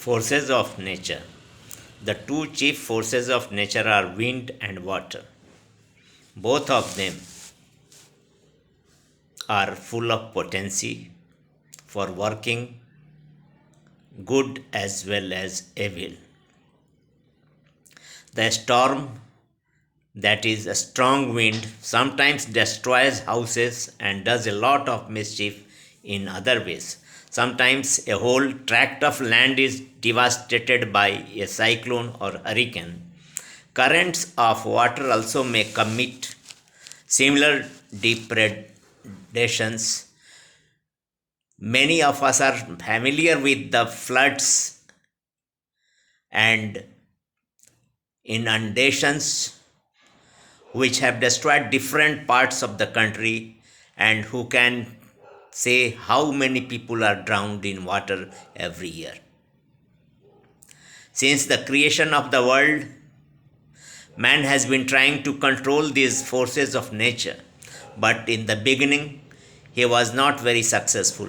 Forces of nature. The two chief forces of nature are wind and water. Both of them are full of potency for working good as well as evil. The storm, that is a strong wind, sometimes destroys houses and does a lot of mischief in other ways. Sometimes a whole tract of land is devastated by a cyclone or hurricane. Currents of water also may commit similar depredations. Many of us are familiar with the floods and inundations which have destroyed different parts of the country, and who can say how many people are drowned in water every year. Since the creation of the world, man has been trying to control these forces of nature, but in the beginning, he was not very successful.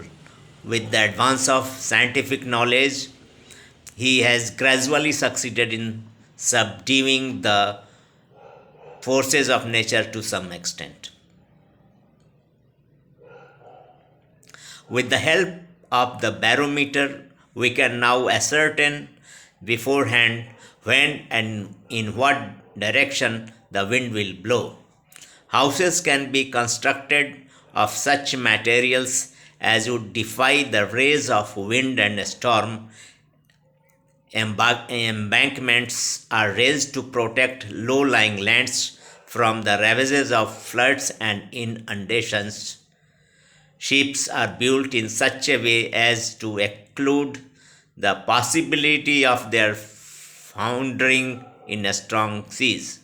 With the advance of scientific knowledge, he has gradually succeeded in subduing the forces of nature to some extent. With the help of the barometer, we can now ascertain beforehand when and in what direction the wind will blow. Houses can be constructed of such materials as would defy the rays of wind and storm. Embankments are raised to protect low lying lands from the ravages of floods and inundations. Ships are built in such a way as to exclude the possibility of their foundering in strong seas.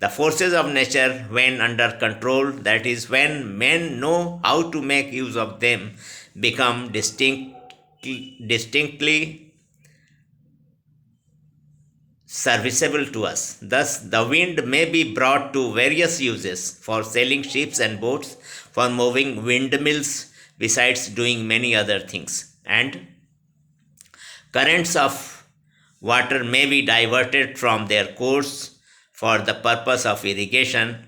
The forces of nature, when under control, that is, when men know how to make use of them, become distinctly serviceable to us. Thus, the wind may be brought to various uses for sailing ships and boats, for moving windmills, besides doing many other things. And currents of water may be diverted from their course for the purpose of irrigation,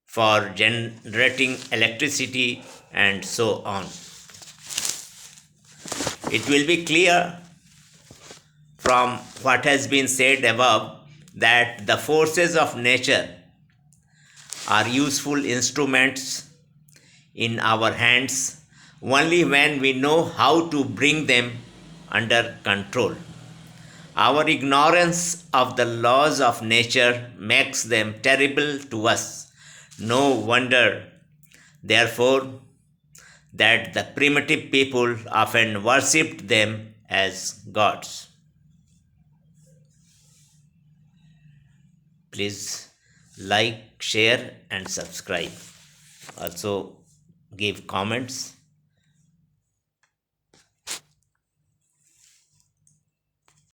for generating electricity, and so on. It will be clear from what has been said above that the forces of nature are useful instruments in our hands only when we know how to bring them under control. Our ignorance of the laws of nature makes them terrible to us. No wonder, therefore, that the primitive people often worshipped them as gods. Please like, share, and subscribe. Also, give comments.